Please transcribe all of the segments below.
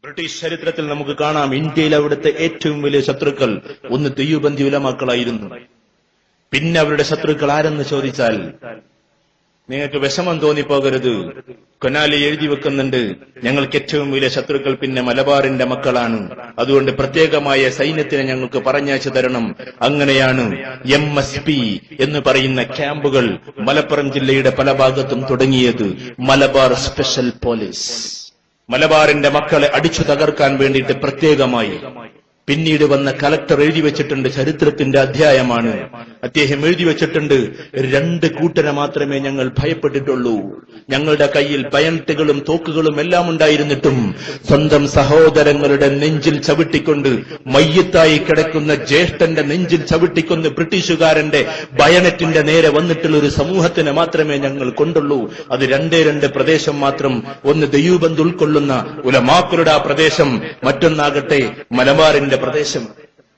British ചരിത്രത്തിൽ നമുക്ക് കാണാം, ഇന്ത്യയിൽ അവിടുത്തെ ഏറ്റവും വലിയ ശത്രുക്കൾ ഒന്ന് ദെയ്യൂബന്ദി ഉലമാക്കളായിരുന്നു. പിന്നെ അവരുടെ ശത്രുക്കൾ ആരെന്ന് ചോദിച്ചാൽ നിങ്ങൾക്ക് വിഷമം തോന്നിപ്പോകരുത്. കൊനാലി എഴുതി വെക്കുന്നുണ്ട്, ഞങ്ങൾക്ക് ഏറ്റവും വലിയ ശത്രുക്കൾ പിന്നെ മലബാറിന്റെ മക്കളാണ്. അതുകൊണ്ട് പ്രത്യേകമായ സൈന്യത്തിനെ ഞങ്ങൾക്ക് പറഞ്ഞയച്ചു തരണം. അങ്ങനെയാണ് MSP എന്ന് പറയുന്ന ക്യാമ്പുകൾ മലപ്പുറം ജില്ലയുടെ പല ഭാഗത്തും തുടങ്ങിയത്. മലബാർ സ്പെഷ്യൽ പോലീസ്, മലബാറിന്റെ മക്കളെ അടിച്ചു തകർക്കാൻ വേണ്ടിയിട്ട് പ്രത്യേകമായി. പിന്നീട് വന്ന കലക്ടർ എഴുതി വെച്ചിട്ടുണ്ട്, ചരിത്രത്തിന്റെ അധ്യായമാണ്. അദ്ദേഹം എഴുതി വെച്ചിട്ടുണ്ട്, 2 കൂട്ടരെ മാത്രമേ ഞങ്ങൾ ഭയപ്പെട്ടിട്ടുള്ളൂ. ഞങ്ങളുടെ കയ്യിൽ ബയൺറ്റുകളും തോക്കുകളും എല്ലാം ഉണ്ടായിരുന്നിട്ടും സ്വന്തം സഹോദരങ്ങളുടെ നെഞ്ചിൽ ചവിട്ടിക്കൊണ്ട്, മയ്യത്തായി കിടക്കുന്ന ജ്യേഷ്ഠന്റെ നെഞ്ചിൽ ചവിട്ടിക്കൊണ്ട് ബ്രിട്ടീഷുകാരന്റെ ബയണറ്റിന്റെ നേരെ വന്നിട്ടുള്ള ഒരു സമൂഹത്തിനെ മാത്രമേ ഞങ്ങൾ കൊണ്ടുള്ളൂ. അത് 2 പ്രദേശം മാത്രം. ഒന്ന് ദെയ്യൂബന്ദ് ഉൾക്കൊള്ളുന്ന ഉലമാക്കളുടെ ആ പ്രദേശം, മറ്റൊന്നാകട്ടെ മലബാറിന്റെ പ്രദേശം.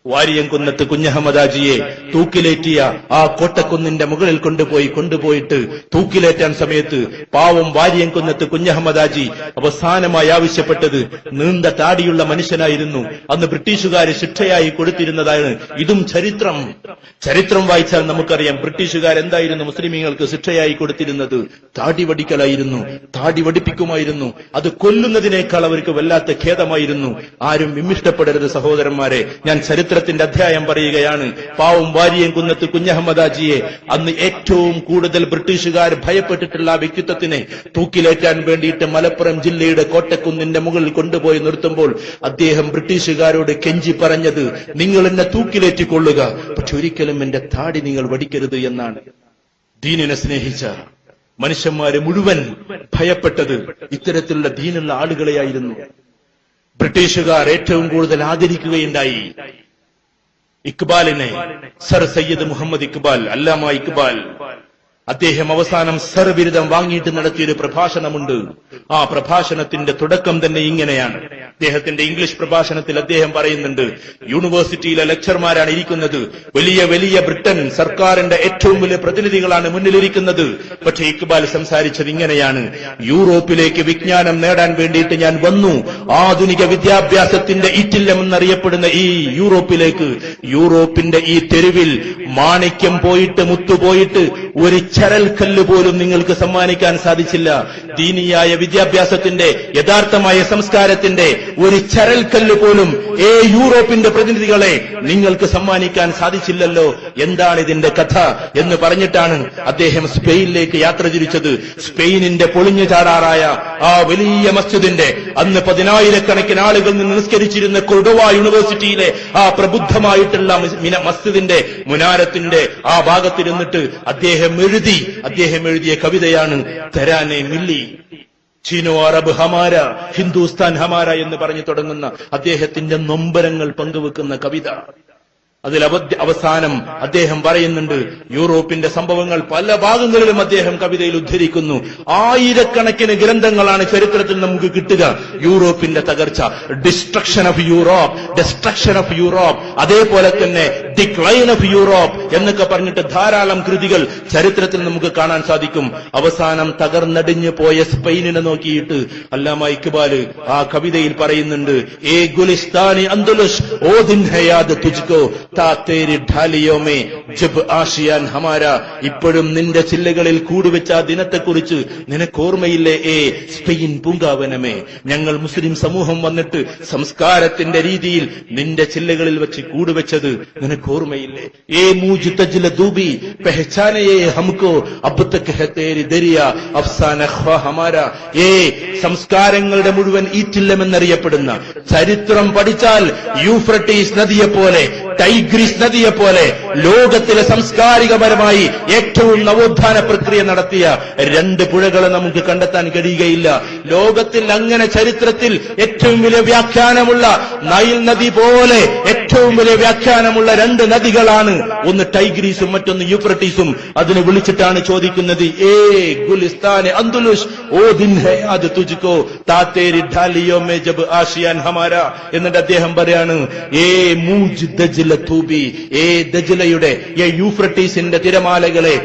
വാരിയംകുന്നത്ത് കുഞ്ഞഹമ്മദാജിയെ തൂക്കിലേറ്റിയ ആ കോട്ടക്കുന്നിന്റെ മുകളിൽ കൊണ്ടുപോയിട്ട് തൂക്കിലേറ്റാൻ സമയത്ത് പാവം വാരിയംകുന്നത്ത് കുഞ്ഞഹമ്മദാജി അവസാനമായി ആവശ്യപ്പെട്ടത് നീണ്ട താടിയുള്ള മനുഷ്യനായിരുന്നു. അന്ന് ബ്രിട്ടീഷുകാര് ശിക്ഷയായി കൊടുത്തിരുന്നതാണ്. ഇതും ചരിത്രം വായിച്ചാൽ നമുക്കറിയാം, ബ്രിട്ടീഷുകാരെന്തായിരുന്നു മുസ്ലിമീങ്ങൾക്ക് ശിക്ഷയായി കൊടുത്തിരുന്നത്? താടി വടിക്കലായിരുന്നു, താടി വടിപ്പിക്കുമായിരുന്നു. അത് കൊല്ലുന്നതിനേക്കാൾ അവർക്ക് വല്ലാത്ത ഖേദമായിരുന്നു. ആരും വിമിഷ്ടപ്പെടരുത് സഹോദരന്മാരെ, ഞാൻ ചരിത്രത്തിന്റെ അധ്യായം പറയുകയാണ്. പാവം വാരിയംകുന്നത്ത് കുഞ്ഞഹമ്മദാജിയെ അന്ന് ഏറ്റവും കൂടുതൽ ബ്രിട്ടീഷുകാർ ഭയപ്പെട്ടിട്ടുള്ള ആ വ്യക്തിത്വത്തിനെ തൂക്കിലേറ്റാൻ വേണ്ടിയിട്ട് മലപ്പുറം ജില്ലയുടെ കോട്ടക്കുന്നിന്റെ മുകളിൽ കൊണ്ടുപോയി നിർത്തുമ്പോൾ അദ്ദേഹം ബ്രിട്ടീഷുകാരോട് കെഞ്ചി പറഞ്ഞത്, നിങ്ങൾ എന്നെ തൂക്കിലേറ്റിക്കൊള്ളുക, പക്ഷെ ഒരിക്കലും എന്റെ താടി നിങ്ങൾ വടിക്കരുത് എന്നാണ്. ദീനിനെ സ്നേഹിച്ച മനുഷ്യന്മാരെ മുഴുവൻ ഭയപ്പെട്ടത് ഇത്തരത്തിലുള്ള ദീനുള്ള ആളുകളെയായിരുന്നു. ബ്രിട്ടീഷുകാർ ഏറ്റവും കൂടുതൽ ആദരിക്കുകയുണ്ടായി ഇക്ബാലിനെ, സർ സയ്യിദ് മുഹമ്മദ് ഇക്ബാൽ, അല്ലാമ ഇക്ബാൽ. അദ്ദേഹം അവസാനം സർ ബിരുദം വാങ്ങിയിട്ട് നടത്തിയൊരു പ്രഭാഷണമുണ്ട്. ആ പ്രഭാഷണത്തിന്റെ തുടക്കം തന്നെ ഇങ്ങനെയാണ്. അദ്ദേഹത്തിന്റെ ഇംഗ്ലീഷ് പ്രഭാഷണത്തിൽ അദ്ദേഹം പറയുന്നുണ്ട്, യൂണിവേഴ്സിറ്റിയിലെ ലെക്ചർമാരാണ് ഇരിക്കുന്നത്, വലിയ വലിയ ബ്രിട്ടൻ സർക്കാരിന്റെ ഏറ്റവും വലിയ പ്രതിനിധികളാണ് മുന്നിലിരിക്കുന്നത്. പക്ഷേ ഇക്ബാൽ സംസാരിച്ചത് ഇങ്ങനെയാണ്, യൂറോപ്പിലേക്ക് വിജ്ഞാനം നേടാൻ വേണ്ടിയിട്ട് ഞാൻ വന്നു. ആധുനിക വിദ്യാഭ്യാസത്തിന്റെ ഈറ്റില്ലം എന്നറിയപ്പെടുന്ന ഈ യൂറോപ്പിന്റെ ഈ തെരുവിൽ മാണിക്യം പോയിട്ട് മുത്തുപോയിട്ട് ഒരു ചരൽക്കല്ല് പോലും നിങ്ങൾക്ക് സമ്മാനിക്കാൻ സാധിച്ചില്ല. ദീനിയായ വിദ്യാഭ്യാസത്തിന്റെ, യഥാർത്ഥമായ സംസ്കാരത്തിന്റെ ഒരു ചരൽക്കല്ല് പോലും യൂറോപ്പിന്റെ പ്രതിനിധികളെ നിങ്ങൾക്ക് സമ്മാനിക്കാൻ സാധിച്ചില്ലല്ലോ. എന്താണ് ഇതിന്റെ കഥ എന്ന് പറഞ്ഞിട്ടാണ് അദ്ദേഹം സ്പെയിനിലേക്ക് യാത്ര തിരിച്ചത്. സ്പെയിനിന്റെ പൊളിഞ്ഞു ചാടാറായ ആ വലിയ മസ്ജിദിന്റെ, അന്ന് 10,000-കണക്കിന് ആളുകൾ നിന്ന് നിസ്കരിച്ചിരുന്ന കൊർഡോവ യൂണിവേഴ്സിറ്റിയിലെ ആ പ്രബുദ്ധമായിട്ടുള്ള മസ്ജിദിന്റെ മുനാരത്തിന്റെ ആ ഭാഗത്തിരുന്നിട്ട് അദ്ദേഹം എഴുതിയ കവിതയാണ് തരാനെ milli, Chino Arab Hamara, Hindustan Hamara എന്ന് പറഞ്ഞു തുടങ്ങുന്ന അദ്ദേഹത്തിന്റെ നൊമ്പരങ്ങൾ പങ്കുവെക്കുന്ന കവിത. അതിൽ അവസാനം അദ്ദേഹം പറയുന്നുണ്ട്, യൂറോപ്പിന്റെ സംഭവങ്ങൾ പല ഭാഗങ്ങളിലും അദ്ദേഹം കവിതയിൽ ഉദ്ധരിക്കുന്നു. 1000-കണക്കിന് ഗ്രന്ഥങ്ങളാണ് ചരിത്രത്തിൽ നമുക്ക് കിട്ടുക. യൂറോപ്പിന്റെ തകർച്ച, ഡിസ്ട്രക്ഷൻ ഓഫ് യൂറോപ്പ്, അതേപോലെ തന്നെ ഡിക്ലൈൻ ഓഫ് യൂറോപ്പ് എന്നൊക്കെ പറഞ്ഞിട്ട് ധാരാളം കൃതികൾ ചരിത്രത്തിൽ നമുക്ക് കാണാൻ സാധിക്കും. അവസാനം തകർന്നടിഞ്ഞു പോയ സ്പെയിനിനെ നോക്കിയിട്ട് അല്ലാമ ഇക്ബാൽ ആ കവിതയിൽ പറയുന്നുണ്ട്, ഏ ഗുലിസ്ഥാനി അന്ദുലുസ് ഓ ദിൻ ഹയാദ് തുജ്കോ താത്തേരി ഢാലിയോമേ ജബ് ആഷിയാൻ ഹമാര. ഇപ്പോഴും നിന്റെ ചില്ലകളിൽ കൂടുവെച്ച ആ ദിനത്തെക്കുറിച്ച് നിനക്കോർമ്മയില്ലേ സ്പെയിൻ പൂങ്കാവനമേ? ഞങ്ങൾ മുസ്ലിം സമൂഹം വന്നിട്ട് സംസ്കാരത്തിന്റെ രീതിയിൽ നിന്റെ ചില്ലകളിൽ വെച്ച് കൂടുവെച്ചത് നിനക്കോർമ്മയില്ലേ? മൂജ് തജ്ല ദൂബി പെഹ്ചാനയേ ഹംകോ അബ് തക് ഹെ തേരി ദരിയ അഫ്സാന ഖ്വാ ഹമാര. സംസ്കാരങ്ങളുടെ മുഴുവൻ ഈറ്റില്ലമെന്നറിയപ്പെടുന്ന, ചരിത്രം പഠിച്ചാൽ യൂഫ്രട്ടീസ് നദിയെപ്പോലെ, ടൈഗ്രീസ് നദിയെപ്പോലെ ലോകത്തിലെ സാംസ്കാരികപരമായി ഏറ്റവും നവോത്ഥാന പ്രക്രിയ നടത്തിയ 2 പുഴകളെ നമുക്ക് കണ്ടെത്താൻ കഴിയുകയില്ല. ലോകത്തിൽ അങ്ങനെ ചരിത്രത്തിൽ ഏറ്റവും വലിയ വ്യാഖ്യാനമുള്ള നൈൽ നദി പോലെ ഏറ്റവും വലിയ വ്യാഖ്യാനമുള്ള 2 നദികളാണ്. ഒന്ന് ടൈഗ്രീസും മറ്റൊന്ന് യൂഫ്രട്ടീസും. അതിനെ വിളിച്ചിട്ടാണ് ചോദിക്കുന്നത്, ഗുലിസ്ഥാനെ അന്ദുലുസ് ഓ ദിൻ ഹയാദ് തുജ്കോ താത്തേരി ഢാലിയോ മേ ജബ് ആഷിയാൻ ഹമാര. എന്നിട്ട് അദ്ദേഹം പറയാണ്, മൂജ് ദജ്ല തൂബി, ദജ്ലയുടെ യൂഫ്രട്ടീസിന്റെ തിരമാലകളെ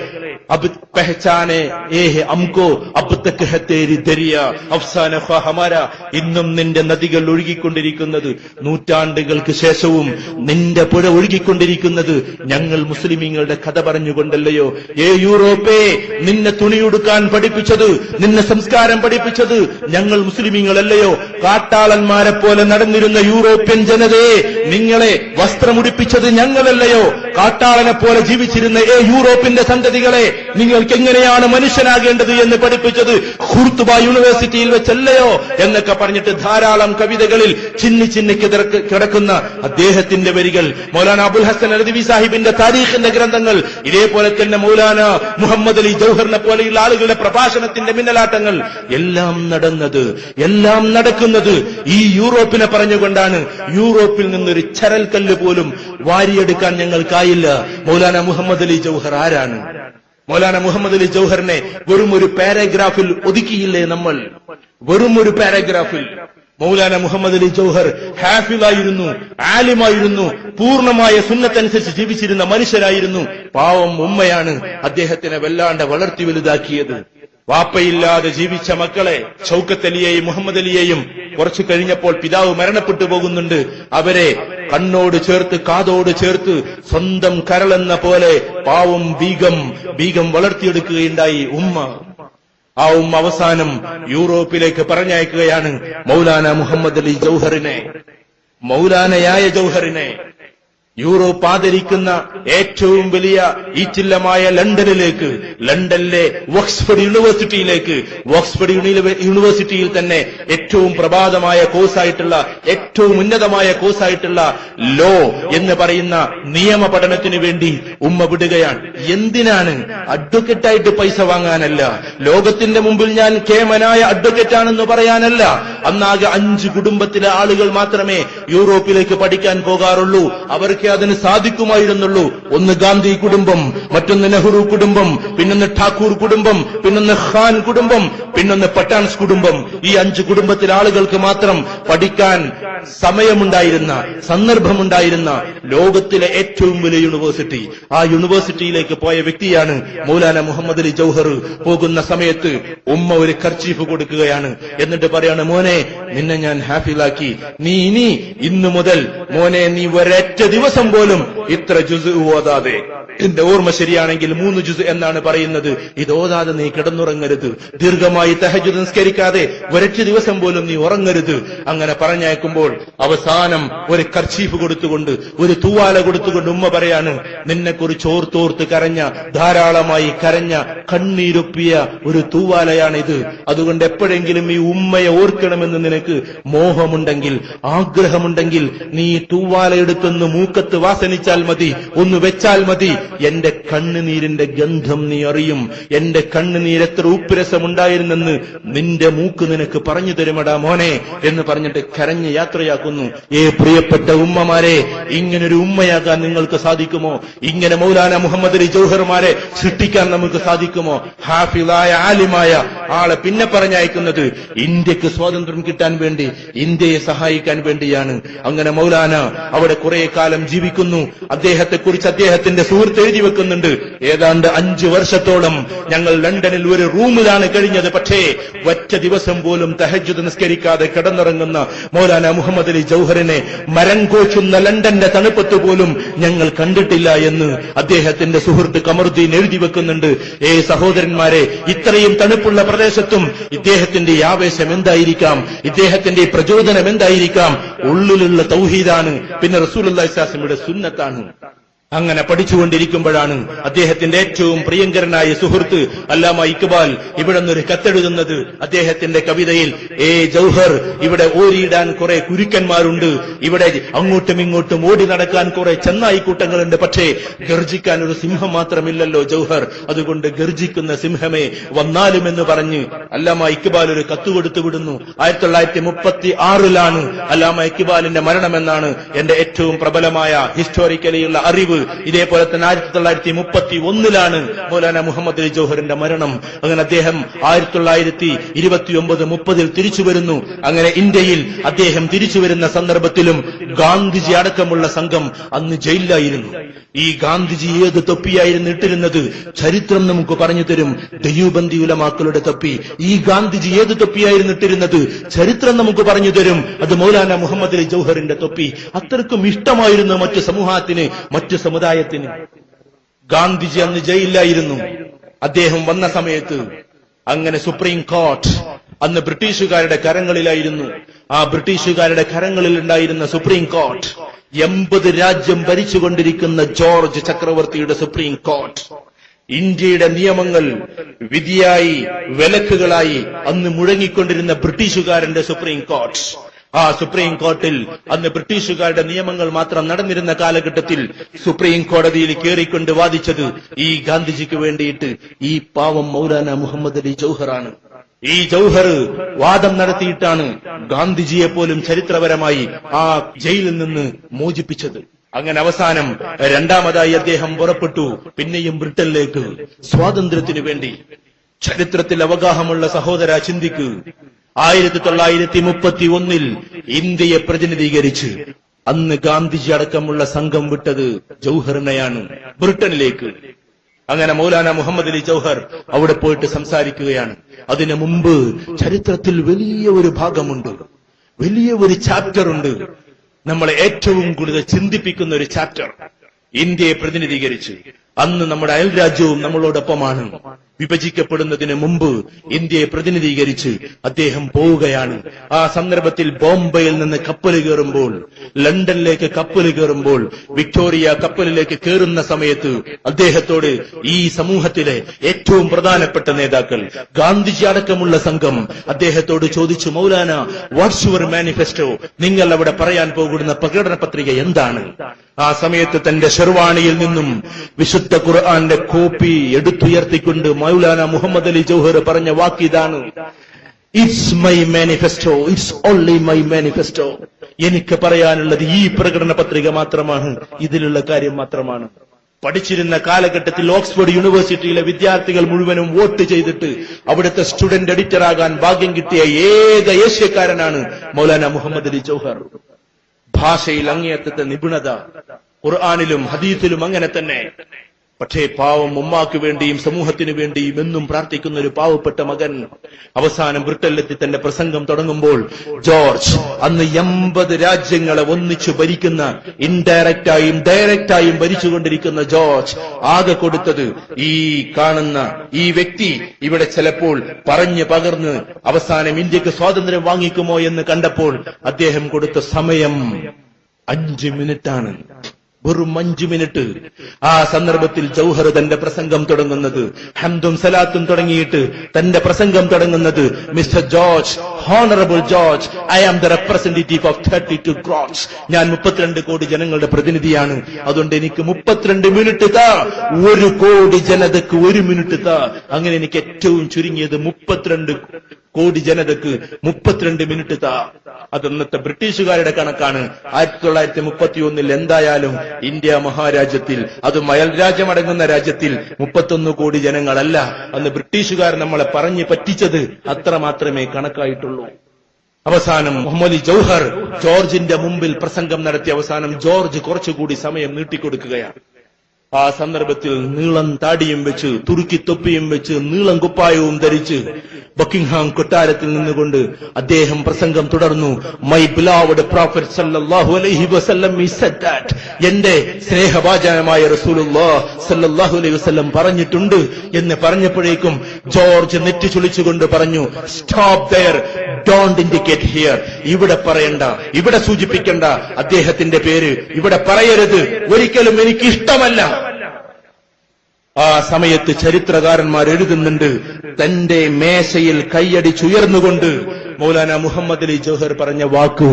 अब पहचाने ए है हमको अब तक है तेरी दरिया अफसाന ഖ്വാ ഹമാര. ഇന്നും നിന്റെ നദികൾ ഒഴുകിക്കൊണ്ടിരിക്കുന്നത്, നൂറ്റാണ്ടുകൾക്ക് ശേഷവും നിന്റെ പുഴ ഒഴുകിക്കൊണ്ടിരിക്കുന്നത് ഞങ്ങൾ മുസ്ലിമീങ്ങളുടെ കഥ പറഞ്ഞുകൊണ്ടല്ലയോ? യൂറോപ്പേ, നിന്നെ തുണിയുടുക്കാൻ പഠിപ്പിച്ചത്, നിന്നെ സംസ്കാരം പഠിപ്പിച്ചത് ഞങ്ങൾ മുസ്ലിമീങ്ങളല്ലയോ? കാട്ടാളന്മാരെ പോലെ നടന്നിരുന്ന യൂറോപ്യൻ ജനതയെ നിങ്ങളെ വസ്ത്രമുടിപ്പിച്ചത് ഞങ്ങളല്ലയോ? കാട്ടാളനെ പോലെ ജീവിച്ചിരുന്ന യൂറോപ്പിന്റെ സന്തതികളെ നിങ്ങൾക്ക് എങ്ങനെയാണ് മനുഷ്യനാകേണ്ടത് എന്ന് പഠിപ്പിച്ചത് ഖുർത്തുബ യൂണിവേഴ്സിറ്റിയിൽ വെച്ചല്ലയോ എന്നൊക്കെ പറഞ്ഞിട്ട് ധാരാളം കവിതകളിൽ ചിന്നി കിടക്കുന്ന അദ്ദേഹത്തിന്റെ വരികൾ, മൗലാന അബുൽ ഹസൻ നദ്വി സാഹിബിന്റെ താരീഖിന്റെ ഗ്രന്ഥങ്ങൾ, ഇതേപോലെ തന്നെ മൗലാന മുഹമ്മദ് അലി ജൗഹറിനെ പോലെയുള്ള ആളുകളുടെ പ്രഭാഷണത്തിന്റെ മിന്നലാട്ടങ്ങൾ എല്ലാം നടക്കുന്നത് ഈ യൂറോപ്പിനെ പറഞ്ഞുകൊണ്ടാണ്. യൂറോപ്പിൽ നിന്നൊരു ചരൽക്കല്ല് പോലും വാരിയെടുക്കാൻ ഞങ്ങൾക്കായില്ല. മൗലാന മുഹമ്മദ് അലി ജൗഹർ ആരാണ്? മൗലാന മുഹമ്മദ് അലി ജൗഹറിനെ വെറും ഒരു പാരഗ്രാഫിൽ ഒതുക്കിയില്ലേ നമ്മൾ? വെറും ഒരു പാരഗ്രാഫിൽ. മൗലാന മുഹമ്മദ് അലി ജൗഹർ ഹാഫിളായിരുന്നു, ആലിമായിരുന്നു, പൂർണ്ണമായ സുന്നത്തനുസരിച്ച് ജീവിച്ചിരുന്ന മനുഷ്യരായിരുന്നു. പാവം ഉമ്മയാണ് അദ്ദേഹത്തിനെ വല്ലാണ്ട് വളർത്തി വലുതാക്കിയത്. വാപ്പയില്ലാതെ ജീവിച്ച മക്കളെ ഷൗക്കത്ത് അലിയെയും മുഹമ്മദ് അലിയെയും കുറച്ചു കഴിഞ്ഞപ്പോൾ പിതാവ് മരണപ്പെട്ടു പോകുന്നുണ്ട്. അവരെ കണ്ണോട് ചേർത്ത് കാതോട് ചേർത്ത് സ്വന്തം കരളെന്ന പോലെ പാവം ബീഗം വളർത്തിയെടുക്കുകയുണ്ടായി ഉമ്മ. ആ ഉമ്മ അവസാനം യൂറോപ്പിലേക്ക് പറഞ്ഞയക്കുകയാണ് മൗലാന മുഹമ്മദ് അലി ജൗഹറിനെ. മൗലാനയായ ജൗഹറിനെ യൂറോപ്പ് ആദരിക്കുന്ന ഏറ്റവും വലിയ ഈറ്റില്ലമായ ലണ്ടനിലേക്ക്, ലണ്ടനിലെ ഓക്സ്ഫോർഡ് യൂണിവേഴ്സിറ്റിയിൽ തന്നെ ഏറ്റവും പ്രഭാതമായ കോഴ്സായിട്ടുള്ള, ഏറ്റവും ഉന്നതമായ കോഴ്സായിട്ടുള്ള ലോ എന്ന് പറയുന്ന നിയമ പഠനത്തിന് വേണ്ടി ഉമ്മ വിടുകയാണ്. എന്തിനാണ്? അഡ്വക്കറ്റായിട്ട് പൈസ വാങ്ങാനല്ല, ലോകത്തിന്റെ മുമ്പിൽ ഞാൻ കേമനായ അഡ്വക്കറ്റാണെന്ന് പറയാനല്ല. അന്നാകെ 5 കുടുംബത്തിലെ ആളുകൾ മാത്രമേ യൂറോപ്പിലേക്ക് പഠിക്കാൻ പോകാറുള്ളൂ. അവർക്ക് അതിന് സാധിക്കുമായിരുന്നുള്ളൂ. ഒന്ന് ഗാന്ധി കുടുംബം, മറ്റൊന്ന് നെഹ്റു കുടുംബം, പിന്നൊന്ന് ഠാക്കൂർ കുടുംബം, പിന്നൊന്ന് ഖാൻ കുടുംബം, പിന്നൊന്ന് പട്ടാൻസ് കുടുംബം. ഈ 5 കുടുംബത്തിലെ ആളുകൾക്ക് മാത്രം പഠിക്കാൻ സമയമുണ്ടായിരുന്ന, സന്ദർഭമുണ്ടായിരുന്ന ലോകത്തിലെ ഏറ്റവും വലിയ യൂണിവേഴ്സിറ്റി. ആ യൂണിവേഴ്സിറ്റിയിലേക്ക് പോയ വ്യക്തിയാണ് മൗലാന മുഹമ്മദ് അലി ജൗഹർ. പോകുന്ന സമയത്ത് ഉമ്മ ഒരു കർച്ചീഫ് കൊടുക്കുകയാണ്. എന്നിട്ട് പറയാണ്, മോനെ, നിന്നെ ഞാൻ ഹാഫിലാക്കി, നീ ഇന്നു മുതൽ മോനെ നീ ഒരൊറ്റ ദിവസം പോലും ഇത്ര ജുസ് ഓതാതെ, എന്റെ ഓർമ്മ ശരിയാണെങ്കിൽ 3 ജുസ് എന്നാണ് പറയുന്നത്, ഇത് ഓതാതെ നീ കിടന്നുറങ്ങരുത്. ദീർഘമായി തഹജ്ജുദ് നിസ്കരിക്കാതെ ഒരൊറ്റ ദിവസം പോലും നീ ഉറങ്ങരുത്. അങ്ങനെ പറഞ്ഞയക്കുമ്പോൾ അവസാനം ഒരു കർച്ചീഫ് കൊടുത്തുകൊണ്ട്, ഒരു തൂവാല കൊടുത്തുകൊണ്ട് ഉമ്മ പറയാണ്, നിന്നെക്കുറിച്ച് ഓർത്തോർത്ത് കരഞ്ഞ, ധാരാളമായി കരഞ്ഞ, കണ്ണീരൊപ്പിയ ഒരു തൂവാലയാണിത്. അതുകൊണ്ട് എപ്പോഴെങ്കിലും ഈ ഉമ്മയെ ഓർക്കണമെന്ന് നിനക്ക് മോഹമുണ്ടെങ്കിൽ, ആഗ്രഹമുണ്ടെങ്കിൽ നീ തൂവാല എടുത്തൊന്ന് മൂക്കത്ത് വാസനിച്ചാൽ മതി, ഒന്ന് വെച്ചാൽ മതി. എന്റെ കണ്ണുനീരിന്റെ ഗന്ധം നീ അറിയും. എന്റെ കണ്ണുനീർ എത്ര ഉപ്പുരസമുണ്ടായിരുന്നെന്ന് നിന്റെ മൂക്ക് നിനക്ക് പറഞ്ഞു തരുമടാ മോനെ എന്ന് പറഞ്ഞിട്ട് കരഞ്ഞ് യാത്രയാക്കുന്നു. പ്രിയപ്പെട്ട ഉമ്മമാരെ, ഇങ്ങനൊരു ഉമ്മയാകാൻ നിങ്ങൾക്ക് സാധിക്കുമോ? ഇങ്ങനെ മൗലാന മുഹമ്മദ് അലി ജൗഹർമാരെ സൃഷ്ടിക്കാൻ നമുക്ക് സാധിക്കുമോ? ഹാഫിളായ ആലിമായ ആളെ പിന്നെ പറഞ്ഞയക്കുന്നത് ഇന്ത്യക്ക് സ്വാതന്ത്ര്യം കിട്ടാൻ വേണ്ടി, ഇന്ത്യയെ സഹായിക്കാൻ വേണ്ടിയാണ്. അങ്ങനെ മൗലാന അവിടെ കുറെ കാലം ജീവിക്കുന്നു. അദ്ദേഹത്തെക്കുറിച്ച് അദ്ദേഹത്തിന്റെ സുഹൃത്ത് എഴുതി വെക്കുന്നുണ്ട്, ഏതാണ്ട് 5 വർഷത്തോളം ഞങ്ങൾ ലണ്ടനിൽ ഒരു റൂമിലാണ് കഴിഞ്ഞത്. പക്ഷേ ഒറ്റ ദിവസം പോലും തഹജ്ജുദ് നിസ്കരിക്കാതെ കിടന്നുറങ്ങുന്ന മൗലാന മുഹമ്മദ് അലി ജൗഹറിനെ മരം കോച്ചുന്ന ലണ്ടന്റെ തണുപ്പത്ത് പോലും ഞങ്ങൾ കണ്ടിട്ടില്ല എന്ന് അദ്ദേഹത്തിന്റെ സുഹൃത്ത് കമറുദ്ദീൻ എഴുതി വെക്കുന്നുണ്ട്. സഹോദരന്മാരെ, ഇത്രയും തണുപ്പുള്ള പ്രദേശത്തും ഇദ്ദേഹത്തിന്റെ ആവേശം എന്തായിരിക്കാം? ഇദ്ദേഹത്തിന്റെ പ്രചോദനം എന്തായിരിക്കാം? ഉള്ളിലുള്ള തൗഹീദാണ്, പിന്നെ റസൂലുള്ളാഹി സ്വല്ലല്ലാഹു അലൈഹി വസല്ലമയുടെ സുന്നത്താണ്. അങ്ങനെ പഠിച്ചുകൊണ്ടിരിക്കുമ്പോഴാണ് അദ്ദേഹത്തിന്റെ ഏറ്റവും പ്രിയങ്കരനായ സുഹൃത്ത് അല്ലാമ ഇക്ബാൽ ഇവിടെ നിന്നൊരു കത്തെഴുതുന്നത്. അദ്ദേഹത്തിന്റെ കവിതയിൽ, ജൗഹർ, ഇവിടെ ഓരിയിടാൻ കുറെ കുരുക്കന്മാരുണ്ട്, ഇവിടെ അങ്ങോട്ടും ഇങ്ങോട്ടും ഓടി നടക്കാൻ കുറെ ചെന്നായിക്കൂട്ടങ്ങളുണ്ട്, പക്ഷേ ഗർജിക്കാൻ ഒരു സിംഹം മാത്രമില്ലല്ലോ ജൗഹർ, അതുകൊണ്ട് ഗർജിക്കുന്ന സിംഹമേ വന്നാലുമെന്ന് പറഞ്ഞ് അല്ലാമ ഇക്ബാൽ ഒരു കത്ത് കൊടുത്തു വിടുന്നു. 1936 അല്ലാമ ഇക്ബാലിന്റെ മരണമെന്നാണ് എന്റെ ഏറ്റവും പ്രബലമായ ഹിസ്റ്റോറിക്കലിയുള്ള അറിവ്. ഇതേപോലെ തന്നെ 1931 മൗലാന മുഹമ്മദ് അലി ജൗഹറിന്റെ മരണം. അങ്ങനെ അദ്ദേഹം 1929-30 തിരിച്ചു വരുന്നു. അങ്ങനെ ഇന്ത്യയിൽ അദ്ദേഹം തിരിച്ചു വരുന്ന സന്ദർഭത്തിലും ഗാന്ധിജി അടക്കമുള്ള സംഘം അന്ന് ജയിലിലായിരുന്നു. ഈ ഗാന്ധിജി ഏത് തൊപ്പിയായിരുന്നു ഇട്ടിരുന്നത്? ചരിത്രം നമുക്ക് പറഞ്ഞു തരും. ദയൂബന്ദി ഉലമാക്കളുടെ തൊപ്പി. ഈ ഗാന്ധിജി ഏത് തൊപ്പിയായിരുന്നു ഇട്ടിരുന്നത്? ചരിത്രം നമുക്ക് പറഞ്ഞു തരും. അത് മൗലാന മുഹമ്മദ് അലി ജൗഹറിന്റെ തൊപ്പി. അത്രക്കും ഇഷ്ടമായിരുന്നു മറ്റു സമൂഹത്തിന്, മറ്റു സമുദായത്തിന്. ഗാന്ധിജി അന്ന് ജയിലിലായിരുന്നു. അദ്ദേഹം വന്ന സമയത്ത് അങ്ങനെ സുപ്രീം കോർട്ട് അന്ന് ബ്രിട്ടീഷുകാരുടെ കരങ്ങളിലായിരുന്നു. ആ ബ്രിട്ടീഷുകാരുടെ കരങ്ങളിൽ ഉണ്ടായിരുന്ന സുപ്രീം കോർട്ട് 80 രാജ്യം ഭരിച്ചുകൊണ്ടിരിക്കുന്ന ജോർജ് ചക്രവർത്തിയുടെ സുപ്രീം കോർട്ട് ഇന്ത്യയുടെ നിയമങ്ങൾ വിധിയായി വിലക്കുകളായി അന്ന് മുഴങ്ങിക്കൊണ്ടിരുന്ന ബ്രിട്ടീഷുകാരന്റെ സുപ്രീം കോർട്ട്. ആ സുപ്രീം കോർട്ടിൽ അന്ന് ബ്രിട്ടീഷുകാരുടെ നിയമങ്ങൾ മാത്രം നടന്നിരുന്ന കാലഘട്ടത്തിൽ സുപ്രീം കോടതിയിൽ കയറിക്കൊണ്ട് വാദിച്ചത് ഈ ഗാന്ധിജിക്ക് വേണ്ടിയിട്ട് ഈ പാവം മൗലാന മുഹമ്മദ് അലി ജൗഹറാണ്. ഈ ജൗഹർ വാദം നടത്തിയിട്ടാണ് ഗാന്ധിജിയെ പോലും ചരിത്രപരമായി ആ ജയിലിൽ നിന്ന് മോചിപ്പിച്ചത്. അങ്ങനെ അവസാനം രണ്ടാമതായി അദ്ദേഹം പുറപ്പെട്ടു പിന്നെയും ബ്രിട്ടനിലേക്ക് സ്വാതന്ത്ര്യത്തിനു വേണ്ടി. ചരിത്രത്തിൽ അവഗാഹമുള്ള സഹോദര ചിന്തിക്ക്, 1931 ഇന്ത്യയെ പ്രതിനിധീകരിച്ച് അന്ന് ഗാന്ധിജി അടക്കമുള്ള സംഘം വിട്ടത് ജൗഹറിനെയാണ് ബ്രിട്ടനിലേക്ക്. അങ്ങനെ മൗലാന മുഹമ്മദ് അലി ജൗഹർ അവിടെ പോയിട്ട് സംസാരിക്കുകയാണ്. അതിനു മുമ്പ് ചരിത്രത്തിൽ വലിയ ഒരു ഭാഗമുണ്ട്, വലിയ ഒരു ചാപ്റ്റർ ഉണ്ട്, നമ്മളെ ഏറ്റവും കൂടുതൽ ചിന്തിപ്പിക്കുന്ന ഒരു ചാപ്റ്റർ. ഇന്ത്യയെ പ്രതിനിധീകരിച്ച് അന്ന് നമ്മുടെ അയൽരാജ്യവും നമ്മളോടൊപ്പമാണ്. വിഭജിക്കപ്പെടുന്നതിന് മുമ്പ് ഇന്ത്യയെ പ്രതിനിധീകരിച്ച് അദ്ദേഹം പോവുകയാണ്. ആ സന്ദർഭത്തിൽ ബോംബെയിൽ നിന്ന് കപ്പൽ കയറുമ്പോൾ, ലണ്ടനിലേക്ക് കപ്പൽ കയറുമ്പോൾ, വിക്ടോറിയ കപ്പലിലേക്ക് കയറുന്ന സമയത്ത് അദ്ദേഹത്തോട് ഈ സമൂഹത്തിലെ ഏറ്റവും പ്രധാനപ്പെട്ട നേതാക്കൾ, ഗാന്ധിജി അടക്കമുള്ള സംഘം അദ്ദേഹത്തോട് ചോദിച്ചു, മൗലാന, വാട്ട്സ് യുവർ മാനിഫെസ്റ്റോ? നിങ്ങൾ അവിടെ പറയാൻ പോകുന്ന പ്രകടന പത്രിക എന്താണ്? ആ സമയത്ത് തന്റെ ഷെർവാണിയിൽ നിന്നും വിശുദ്ധ ഖുർആന്റെ കോപ്പി എടുത്തുയർത്തിക്കൊണ്ട് മൗലാന മുഹമ്മദ് അലി ജൗഹർ പറഞ്ഞ വാക്കിതാണ്, it's my manifesto, it's only my manifesto. എനിക്ക് പറയാനുള്ളത് ഈ പ്രകടന പത്രിക മാത്രമാണ്, ഇതിലുള്ള കാര്യം മാത്രമാണ്. പഠിച്ചിരുന്ന കാലഘട്ടത്തിൽ ഓക്സ്ഫോർഡ് യൂണിവേഴ്സിറ്റിയിലെ വിദ്യാർത്ഥികൾ മുഴുവനും വോട്ട് ചെയ്തിട്ട് അവിടുത്തെ സ്റ്റുഡന്റ് എഡിറ്ററാകാൻ ഭാഗ്യം കിട്ടിയ ഏക ഏഷ്യക്കാരനാണ് മൗലാന മുഹമ്മദ് അലി ജൗഹർ. ഭാഷയിൽ അങ്ങേയറ്റത്തെ നിപുണത, ഖുർആനിലും ഹദീസിലും അങ്ങനെ തന്നെ. പക്ഷേ പാവം ഉമ്മാക്ക് വേണ്ടിയും സമൂഹത്തിനു വേണ്ടിയും എന്നും പ്രാർത്ഥിക്കുന്ന ഒരു പാവപ്പെട്ട മകൻ അവസാനം ബ്രിട്ടനിലെത്തി തന്റെ പ്രസംഗം തുടങ്ങുമ്പോൾ, ജോർജ് അന്ന് 80 രാജ്യങ്ങളെ ഒന്നിച്ചു ഭരിക്കുന്ന, ഇൻഡയറക്റ്റായും ഡയറക്റ്റായും ഭരിച്ചുകൊണ്ടിരിക്കുന്ന ജോർജ് ആകെ കൊടുത്തത് ഈ കാണുന്ന ഈ വ്യക്തി ഇവിടെ ചിലപ്പോൾ പറഞ്ഞു പകർന്ന് അവസാനം ഇന്ത്യക്ക് സ്വാതന്ത്ര്യം വാങ്ങിക്കുമോ എന്ന് കണ്ടപ്പോൾ അദ്ദേഹം കൊടുത്ത സമയം 5 മിനിറ്റാണ്. വെറും 5 മിനിറ്റ്. ആ സന്ദർഭത്തിൽ ജൗഹർ തന്റെ പ്രസംഗം തുടങ്ങുന്നത്, ഹംദും സലാത്തും തുടങ്ങിയിട്ട് തന്റെ പ്രസംഗം തുടങ്ങുന്നത്, mister George, honourable George, I am the representative of 32 crores. ഞാൻ 32 കോടി ജനങ്ങളുടെ പ്രതിനിധിയാണ്. അതുകൊണ്ട് എനിക്ക് 32 മിനിറ്റ് താ. 1 കോടി ജനതയ്ക്ക് 1 മിനിറ്റ് താ. അങ്ങനെ എനിക്ക് ഏറ്റവും ചുരുങ്ങിയത് 32 കോടി ജനതയ്ക്ക് 32 മിനിറ്റ് താ. അതൊന്നത്തെ ബ്രിട്ടീഷുകാരുടെ കണക്കാണ്. 1931 എന്തായാലും ഇന്ത്യ മഹാരാജ്യത്തിൽ, അതും അയൽ രാജ്യമടങ്ങുന്ന രാജ്യത്തിൽ 31 കോടി ജനങ്ങളല്ല. അന്ന് ബ്രിട്ടീഷുകാർ നമ്മളെ പറഞ്ഞു പറ്റിച്ചത് അത്ര മാത്രമേ കണക്കായിട്ടുള്ളൂ. അവസാനം മുഹമ്മദ് അലി ജൗഹർ ജോർജിന്റെ മുമ്പിൽ പ്രസംഗം നടത്തി അവസാനം ജോർജ് കുറച്ചുകൂടി സമയം നീട്ടിക്കൊടുക്കുകയാണ്. ആ സന്ദർഭത്തിൽ നീളം താടിയും വെച്ച്, തുർക്കി തൊപ്പിയും വെച്ച്, നീളം കുപ്പായവും ധരിച്ച് ബക്കിംഗ്ഹാം കൊട്ടാരത്തിൽ നിന്നുകൊണ്ട് അദ്ദേഹം പ്രസംഗം തുടർന്നു. മൈ ബിലവഡ് പ്രോഫറ്റ് സല്ലല്ലാഹു അലൈഹി വസല്ലം ഹി സെഡ് ദാറ്റ്, എന്റെ സ്നേഹഭാജനമായ റസൂലുള്ളാഹ് സല്ലല്ലാഹു അലൈഹി വസല്ലം പറഞ്ഞിട്ടുണ്ട് എന്ന് പറഞ്ഞപ്പോഴേക്കും ജോർജ് നെറ്റി ചുളിച്ചുകൊണ്ട് പറഞ്ഞു, stop there, don't indicate here. ഇവിടെ പറയണ്ട, ഇവിടെ സൂചിപ്പിക്കണ്ട, അദ്ദേഹത്തിന്റെ പേര് ഇവിടെ പറയരുത്, ഒരിക്കലും എനിക്ക് ഇഷ്ടമല്ല. ആ സമയത്ത് ചരിത്രകാരന്മാർ എഴുതുന്നുണ്ട്, തന്റെ മേശയിൽ കൈയടിച്ചുയർന്നുകൊണ്ട് മൗലാന മുഹമ്മദ് അലി ജൗഹർ പറഞ്ഞ വാക്കു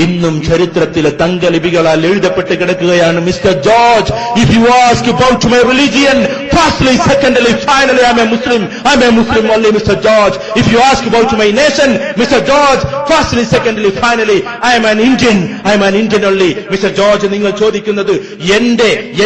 ഇന്നും ചരിത്രത്തിലെ തങ്കലിപികളാൽ എഴുതപ്പെട്ട് കിടക്കുകയാണ്. Mister George, if you ask about my religion Firstly, secondly, finally, I'm a Muslim. I'm a Muslim only, Mr. George. If you ask about my nation, Mr. George, firstly, secondly, finally, I am an Indian. I am an Indian only. Mr. George, നിങ്ങൾ ചോദിക്കുന്നത്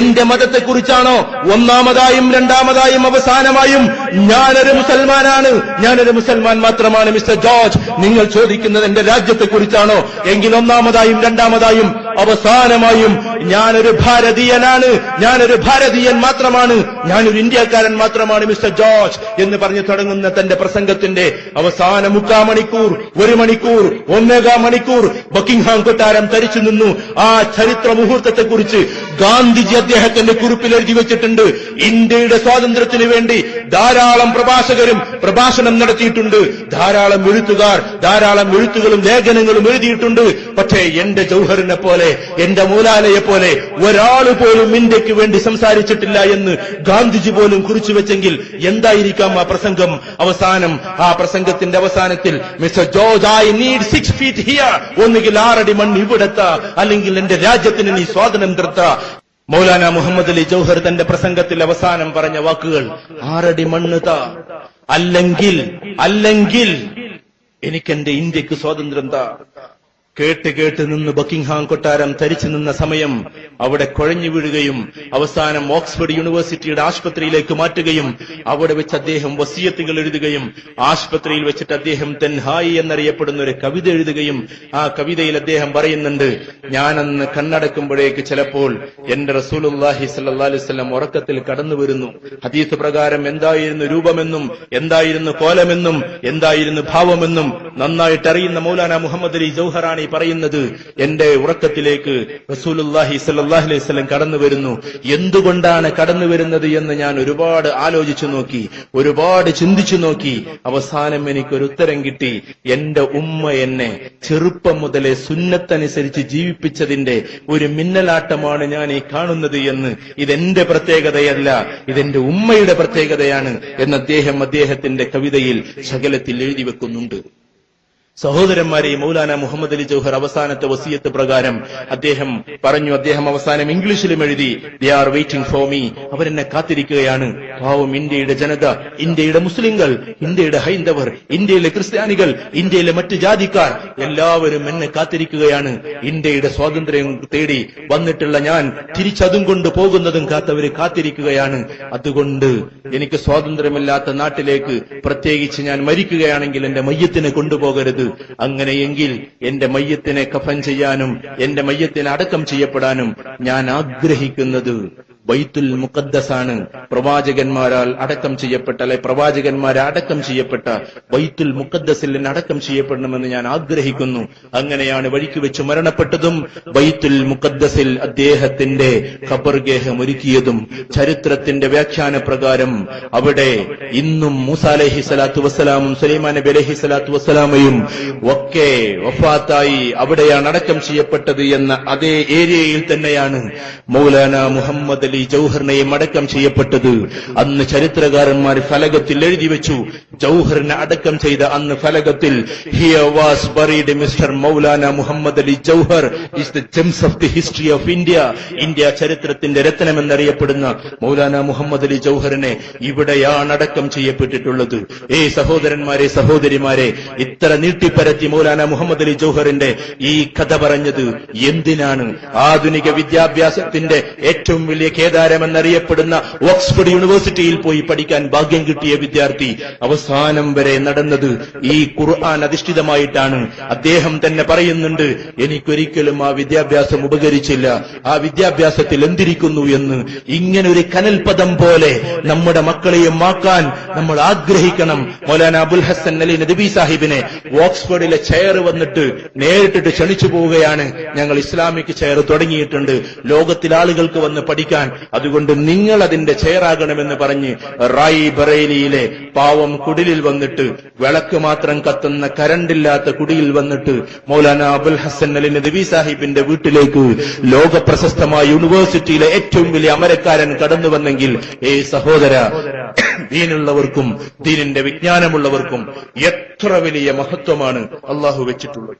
എന്റെ മതത്തെക്കുറിച്ചാണോ? ഒന്നാമതായും രണ്ടാമതായും അവസാനമായും ഞാനൊരു മുസൽമാനാണ്, ഞാനൊരു മുസൽമാൻ മാത്രമാണ്. Mister George, നിങ്ങൾ ചോദിക്കുന്നത് എന്റെ രാജ്യത്തെക്കുറിച്ചാണോ? എങ്കിൽ ഒന്നാമതായും രണ്ടാമതായും അവസാനമായും ഞാനൊരു ഭാരതീയനാണ്, ഞാനൊരു ഭാരതീയൻ മാത്രമാണ്, ഞാനൊരു ഇന്ത്യക്കാരൻ മാത്രമാണ് മിസ്റ്റർ ജോർജ് എന്ന് പറഞ്ഞു തുടങ്ങുന്ന തന്റെ പ്രസംഗത്തിന്റെ അവസാന 3/4 മണിക്കൂർ, 1 മണിക്കൂർ, 1.25 മണിക്കൂർ ബക്കിംഗ്ഹാം കൊട്ടാരം തരിച്ചു നിന്നു. ആ ചരിത്ര മുഹൂർത്തത്തെക്കുറിച്ച് ഗാന്ധിജി അദ്ദേഹത്തിന്റെ കുറിപ്പിൽ എഴുതി വെച്ചിട്ടുണ്ട്. ഇന്ത്യയുടെ സ്വാതന്ത്ര്യത്തിന് വേണ്ടി ധാരാളം പ്രഭാഷകരും പ്രഭാഷണം നടത്തിയിട്ടുണ്ട്, ധാരാളം എഴുത്തുകാർ ധാരാളം എഴുത്തുകളും ലേഖനങ്ങളും എഴുതിയിട്ടുണ്ട്. പക്ഷേ എന്റെ ജൗഹറിനെ പോലെ, എന്റെ മൗലാനയെ പോലെ ഒരാൾ പോലും ഇന്ത്യക്ക് വേണ്ടി സംസാരിച്ചിട്ടില്ല എന്ന് ഗാന്ധിജി പോലും കുറിച്ചു വെച്ചെങ്കിൽ എന്തായിരിക്കാം ആ പ്രസംഗം? അവസാനം ആ പ്രസംഗത്തിന്റെ അവസാനത്തിൽ mister George, I need 6 feet here, ഒന്നുകിൽ 6 അടി മണ്ണ് ഇവിടെത്ത, അല്ലെങ്കിൽ എന്റെ രാജ്യത്തിന് നീ സ്വാതന്ത്ര്യത്ത. മൗലാന മുഹമ്മദ് അലി ജൗഹർ തന്റെ പ്രസംഗത്തിൽ അവസാനം പറഞ്ഞ വാക്കുകൾ 6 അടി മണ്ണ് താ, അല്ലെങ്കിൽ എനിക്കെന്റെ ഇന്ത്യക്ക് സ്വാതന്ത്ര്യം താ. കേട്ട് നിന്ന് ബക്കിംഗ്ഹാം കൊട്ടാരം തരിച്ചു നിന്ന സമയം അവിടെ കുഴഞ്ഞു വീഴുകയും അവസാനം ഓക്സ്ഫോർഡ് യൂണിവേഴ്സിറ്റിയുടെ ആശുപത്രിയിലേക്ക് മാറ്റുകയും അവിടെ വെച്ച് അദ്ദേഹം വസിയത്തുകൾ എഴുതുകയും ആശുപത്രിയിൽ വെച്ചിട്ട് അദ്ദേഹം തെൻഹായി എന്നറിയപ്പെടുന്ന ഒരു കവിത എഴുതുകയും ആ കവിതയിൽ അദ്ദേഹം പറയുന്നുണ്ട്, ഞാനന്ന് കണ്ണടക്കുമ്പോഴേക്ക് ചിലപ്പോൾ എന്റെ റസൂലുള്ളാഹി സ്വല്ലല്ലാഹു അലൈഹി വസല്ലം ഉറക്കത്തിൽ കടന്നു വരുന്നു. ഹദീസ് പ്രകാരം എന്തായിരുന്നു രൂപമെന്നും എന്തായിരുന്നു കോലമെന്നും എന്തായിരുന്നു ഭാവമെന്നും നന്നായിട്ട് അറിയുന്ന മൗലാന മുഹമ്മദ് അലി ജൗഹറാണ് പറയുന്നത്. എന്റെ ഉറക്കത്തിലേക്ക് റസൂലുള്ളാഹി സ്വല്ലല്ലാഹു അലൈഹി വസല്ലം കടന്നു വരുന്നു. എന്തുകൊണ്ടാണ് കടന്നു വരുന്നത് എന്ന് ഞാൻ ഒരുപാട് ആലോചിച്ചു നോക്കി, ഒരുപാട് ചിന്തിച്ചു നോക്കി. അവസാനം എനിക്കൊരു ഉത്തരം കിട്ടി. എന്റെ ഉമ്മ എന്നെ ചെറുപ്പം മുതലേ സുന്നത്തനുസരിച്ച് ജീവിപ്പിച്ചതിന്റെ ഒരു മിന്നലാട്ടമാണ് ഞാൻ ഈ കാണുന്നത് എന്ന്. ഇതെന്റെ പ്രത്യേകതയല്ല, ഇതെന്റെ ഉമ്മയുടെ പ്രത്യേകതയാണ് എന്ന് അദ്ദേഹത്തിന്റെ കവിതയിൽ ശകലത്തിൽ എഴുതി വെക്കുന്നുണ്ട്. സഹോദരന്മാരെ, മൗലാന മുഹമ്മദ് അലി ജൗഹർ അവസാനത്തെ വസിയത്ത് പ്രകാരം അദ്ദേഹം പറഞ്ഞു, അദ്ദേഹം അവസാനം ഇംഗ്ലീഷിലും എഴുതി, they are waiting for me, അവരെന്നെ കാത്തിരിക്കുകയാണ്. പാവം ഇന്ത്യയുടെ ജനത, ഇന്ത്യയുടെ മുസ്ലിങ്ങൾ, ഇന്ത്യയുടെ ഹൈന്ദവർ, ഇന്ത്യയിലെ ക്രിസ്ത്യാനികൾ, ഇന്ത്യയിലെ മറ്റ് ജാതിക്കാർ എല്ലാവരും എന്നെ കാത്തിരിക്കുകയാണ്. ഇന്ത്യയുടെ സ്വാതന്ത്ര്യം തേടി വന്നിട്ടുള്ള ഞാൻ തിരിച്ചതും കൊണ്ട് പോകുന്നതും കാത്തവര് കാത്തിരിക്കുകയാണ്. അതുകൊണ്ട് എനിക്ക് സ്വാതന്ത്ര്യമില്ലാത്ത നാട്ടിലേക്ക് പ്രത്യേകിച്ച് ഞാൻ മരിക്കുകയാണെങ്കിൽ എന്റെ മയ്യത്തിനെ കൊണ്ടുപോകരുത്. അങ്ങനെയെങ്കിൽ എന്റെ മയ്യത്തിനെ കഫൻ ചെയ്യാനും എന്റെ മയ്യത്തിനെ അടക്കം ചെയ്യപ്പെടാനും ഞാൻ ആഗ്രഹിക്കുന്നത് ബൈത്തുൽ മുഖദ്ദസാണ്. പ്രവാചകന്മാരാൽ അടക്കം ചെയ്യപ്പെട്ട, അല്ലെ പ്രവാചകന്മാരെ അടക്കം ചെയ്യപ്പെട്ട ബൈത്തുൽ മുഖദ്ദസിൽ അടക്കം ചെയ്യപ്പെടണമെന്ന് ഞാൻ ആഗ്രഹിക്കുന്നു. അങ്ങനെയാണ് വഴിക്ക് വെച്ച് മരണപ്പെട്ടതും ബൈത്തുൽ മുഖദ്ദസിൽ അദ്ദേഹത്തിന്റെ ഖബർഗേഹം ഒരുക്കിയതും. ചരിത്രത്തിന്റെ വ്യാഖ്യാന പ്രകാരം അവിടെ ഇന്നും മൂസ അലൈഹി സ്വലാത്തു വസ്സലാമും സുലൈമാൻ നബി അലൈഹി സ്വലാത്തു വസ്സലാമയും ഒക്കെ വഫാത്തായി അവിടെയാണ് അടക്കം ചെയ്യപ്പെട്ടത് എന്ന അതേ ഏരിയയിൽ തന്നെയാണ് മൗലാന മുഹമ്മദ് അലി ജൗഹറിനെയും അടക്കം ചെയ്യപ്പെട്ടത്. അന്ന് ചരിത്രകാരന്മാർ ഫലകത്തിൽ എഴുതി വെച്ചു, ജൗഹറിനെ അടക്കം ചെയ്ത അന്ന് ഫലകത്തിൽ here was buried mister Maulana Mohammad Ali Jauhar is the gems of the history of India. India ചരിത്രത്തിന്റെ രത്നമെന്നറിയപ്പെടുന്ന മൗലാന മുഹമ്മദ് അലി ജൗഹറിനെ ഇവിടെയാണ് അടക്കം ചെയ്യപ്പെട്ടിട്ടുള്ളത്. സഹോദരന്മാരെ, സഹോദരിമാരെ, ഇത്ര നീട്ടിപ്പരത്തി മൗലാന മുഹമ്മദ് അലി ജൗഹറിന്റെ ഈ കഥ പറഞ്ഞത് എന്തിനാണ്? ആധുനിക വിദ്യാഭ്യാസത്തിന്റെ ഏറ്റവും വലിയ കേദാരമെന്നറിയപ്പെടുന്ന ഓക്സ്ഫോർഡ് യൂണിവേഴ്സിറ്റിയിൽ പോയി പഠിക്കാൻ ഭാഗ്യം കിട്ടിയ വിദ്യാർത്ഥി അവസാനം വരെ നടന്നത് ഈ ഖുർആൻ അധിഷ്ഠിതമായിട്ടാണ്. അദ്ദേഹം തന്നെ പറയുന്നുണ്ട്, എനിക്കൊരിക്കലും ആ വിദ്യാഭ്യാസം ഉപകരിച്ചില്ല, ആ വിദ്യാഭ്യാസത്തിൽ എന്തിരിക്കുന്നു എന്ന്. ഇങ്ങനെ ഒരു കനൽപദം പോലെ നമ്മുടെ മക്കളെയും ആക്കാൻ നമ്മൾ ആഗ്രഹിക്കണം. മൗലാന അബുൽ ഹസൻ അലി നദ്വി സാഹിബിനെ ഓക്സ്ഫോർഡിലെ ചെയർ വന്നിട്ട് നേരിട്ടിട്ട് ക്ഷണിച്ചു പോവുകയാണ്, ഞങ്ങൾ ഇസ്ലാമിക് ചെയർ തുടങ്ങിയിട്ടുണ്ട്, ലോകത്തിലെ ആളുകൾക്ക് വന്ന് പഠിക്കാൻ, അതുകൊണ്ട് നിങ്ങൾ അതിന്റെ ചെയറാകണമെന്ന് പറഞ്ഞ് റായി ബറേലിയിലെ പാവം കുടിലിൽ വന്നിട്ട്, വിളക്ക് മാത്രം കത്തുന്ന കരണ്ടില്ലാത്ത കുടിയിൽ വന്നിട്ട് മൗലാന അബുൽ ഹസൻ അലി നദ്വി സാഹിബിന്റെ വീട്ടിലേക്ക് ലോക പ്രശസ്തമായ യൂണിവേഴ്സിറ്റിയിലെ ഏറ്റവും വലിയ അമരക്കാരൻ കടന്നു വന്നെങ്കിൽ, സഹോദര, ദീനുള്ളവർക്കും ദീനിന്റെ വിജ്ഞാനമുള്ളവർക്കും എത്ര വലിയ മഹത്വമാണ് അള്ളാഹു വെച്ചിട്ടുള്ളത്.